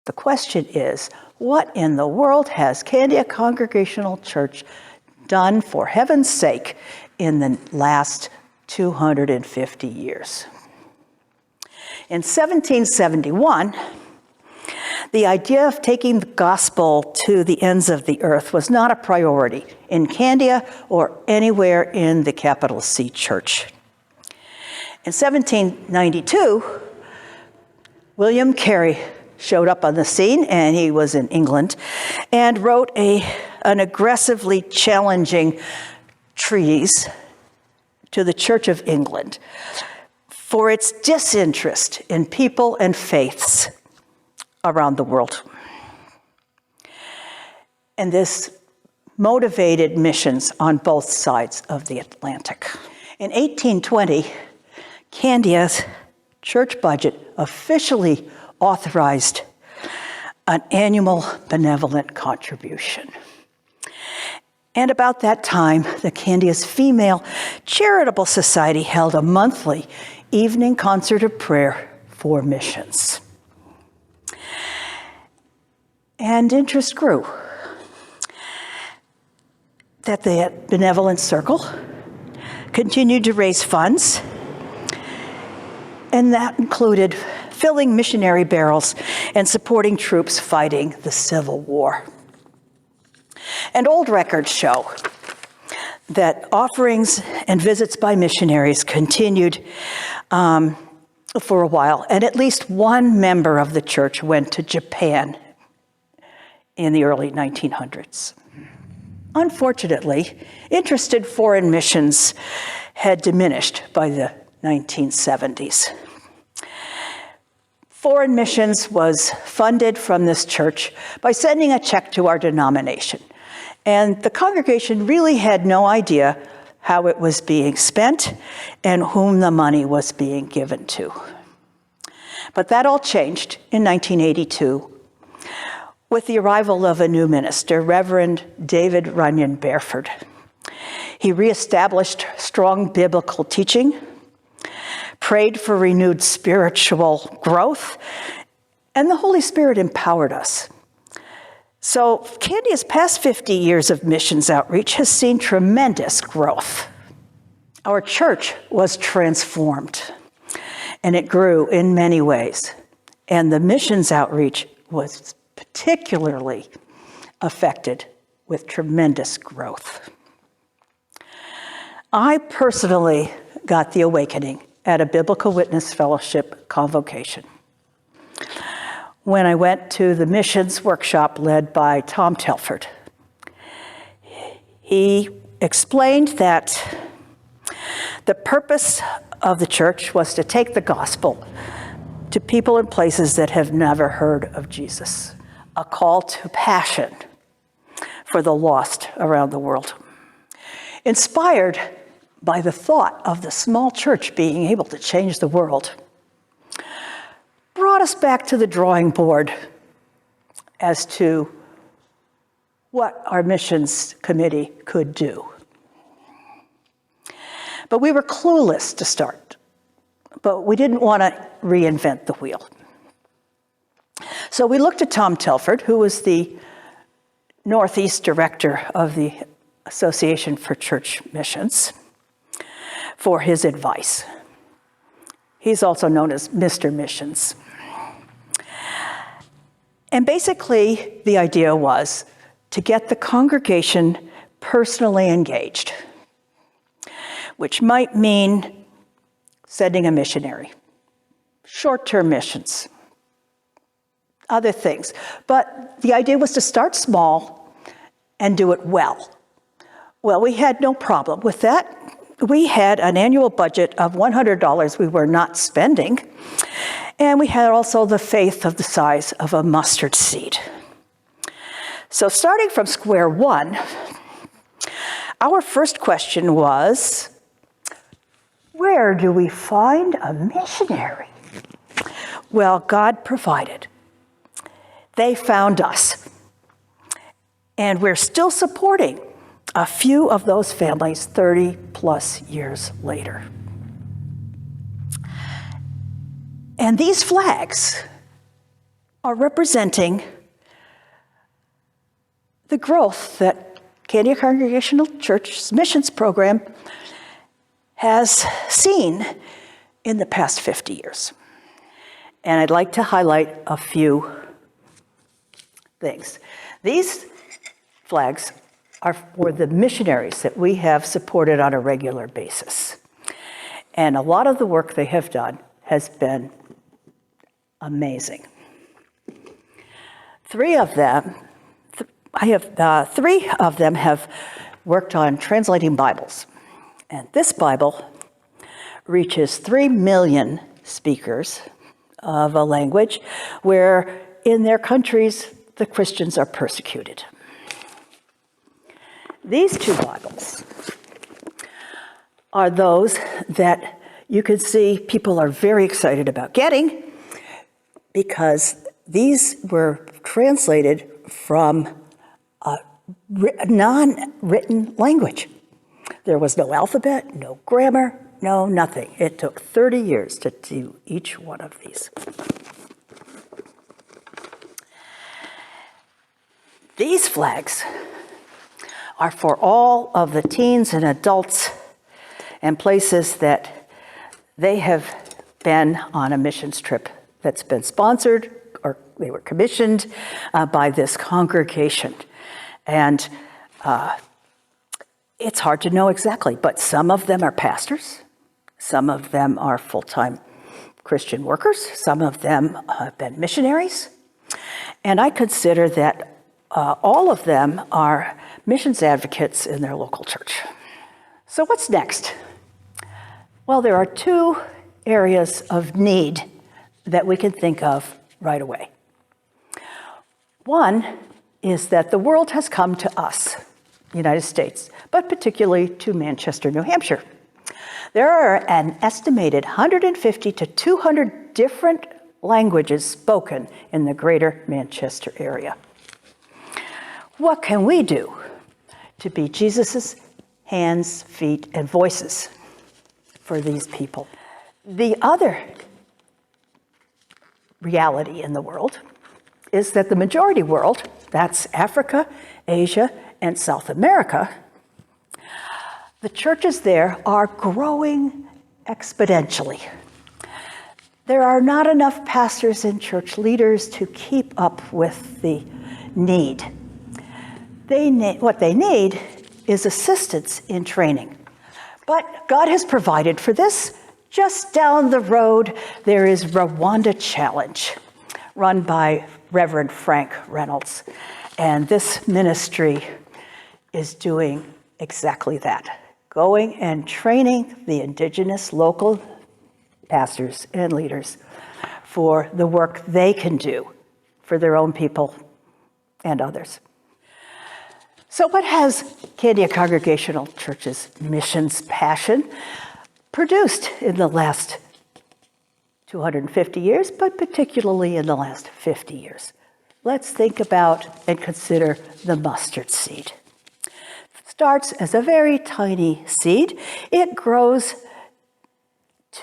The question is, what in the world has Candia Congregational Church done, for heaven's sake, in the last 250 years? In 1771, the idea of taking the gospel to the ends of the earth was not a priority in Candia or anywhere in the capital C church. In 1792, William Carey showed up on the scene, and he was in England, and wrote an aggressively challenging treatise to the Church of England for its disinterest in people and faiths around the world. And this motivated missions on both sides of the Atlantic. In 1820, Candia's church budget officially authorized an annual benevolent contribution. And about that time, the Candia's Female Charitable Society held a monthly evening concert of prayer for missions. And interest grew. That the Benevolent Circle continued to raise funds, and that included filling missionary barrels and supporting troops fighting the Civil War. And old records show that offerings and visits by missionaries continued for a while, and at least one member of the church went to Japan in the early 1900s. Unfortunately, interest in foreign missions had diminished by the 1970s. Foreign missions was funded from this church by sending a check to our denomination. And the congregation really had no idea how it was being spent and whom the money was being given to. But that all changed in 1982 with the arrival of a new minister, Reverend David Runyon Bareford. He reestablished strong biblical teaching, prayed for renewed spiritual growth, and the Holy Spirit empowered us. So Candia's past 50 years of missions outreach has seen tremendous growth. Our church was transformed, and it grew in many ways. And the missions outreach was particularly affected with tremendous growth. I personally got the awakening at a Biblical Witness Fellowship convocation when I went to the missions workshop led by Tom Telford. He explained that the purpose of the church was to take the gospel to people in places that have never heard of Jesus, a call to passion for the lost around the world. Inspired by the thought of the small church being able to change the world, brought us back to the drawing board as to what our missions committee could do. But we were clueless to start, but we didn't want to reinvent the wheel. So we looked at Tom Telford, who was the Northeast director of the Association for Church Missions, for his advice. He's also known as Mr. Missions. And basically, the idea was to get the congregation personally engaged, which might mean sending a missionary, short-term missions, other things. But the idea was to start small and do it well. Well, we had no problem with that. We had an annual budget of $100 we were not spending, and we had also the faith of the size of a mustard seed. So starting from square one, our first question was, where do we find a missionary? Well, God provided. They found us. And we're still supporting a few of those families 30 plus years later. And these flags are representing the growth that Candia Congregational Church's missions program has seen in the past 50 years. And I'd like to highlight a few things. These flags are for the missionaries that we have supported on a regular basis. And a lot of the work they have done has been amazing. Three of them have worked on translating Bibles. And this Bible reaches 3 million speakers of a language where in their countries the Christians are persecuted. These two Bibles are those that you can see people are very excited about getting because these were translated from a non-written language. There was no alphabet, no grammar, no nothing. It took 30 years to do each one of these. These flags are for all of the teens and adults and places that they have been on a missions trip that's been sponsored or they were commissioned by this congregation. And it's hard to know exactly, but some of them are pastors, some of them are full-time Christian workers, some of them have been missionaries, and I consider that all of them are missions advocates in their local church. So what's next? Well, there are two areas of need that we can think of right away. One is that the world has come to us, the United States, but particularly to Manchester, New Hampshire. There are an estimated 150 to 200 different languages spoken in the greater Manchester area. What can we do to be Jesus's hands, feet, and voices for these people? The other reality in the world is that the majority world, that's Africa, Asia, and South America, the churches there are growing exponentially. There are not enough pastors and church leaders to keep up with the need. What they need is assistance in training. But God has provided for this. Just down the road, there is Rwanda Challenge, run by Reverend Frank Reynolds. And this ministry is doing exactly that, going and training the indigenous local pastors and leaders for the work they can do for their own people and others. So what has Candia Congregational Church's missions passion produced in the last 250 years, but particularly in the last 50 years? Let's think about and consider the mustard seed. It starts as a very tiny seed. It grows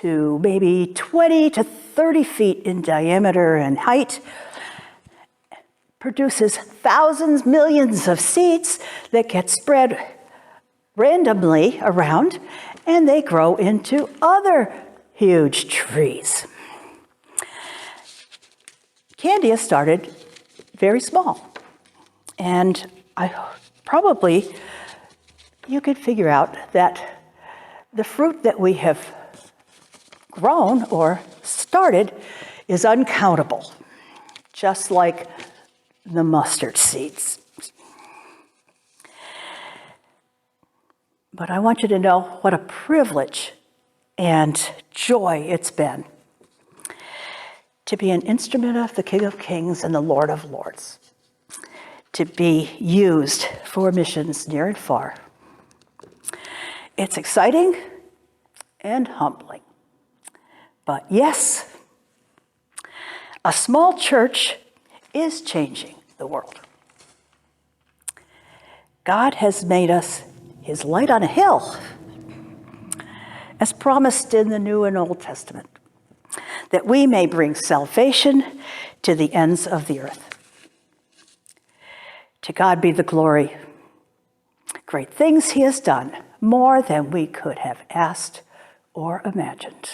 to maybe 20 to 30 feet in diameter and height, produces thousands, millions of seeds that get spread randomly around, and they grow into other huge trees. Candia started very small, and you could figure out that the fruit that we have grown or started is uncountable, just like the mustard seeds. But I want you to know what a privilege and joy it's been to be an instrument of the King of Kings and the Lord of Lords, to be used for missions near and far. It's exciting and humbling. But yes, a small church is changing the world. God has made us his light on a hill, as promised in the New and Old Testament, that we may bring salvation to the ends of the earth. To God be the glory. Great things he has done, more than we could have asked or imagined.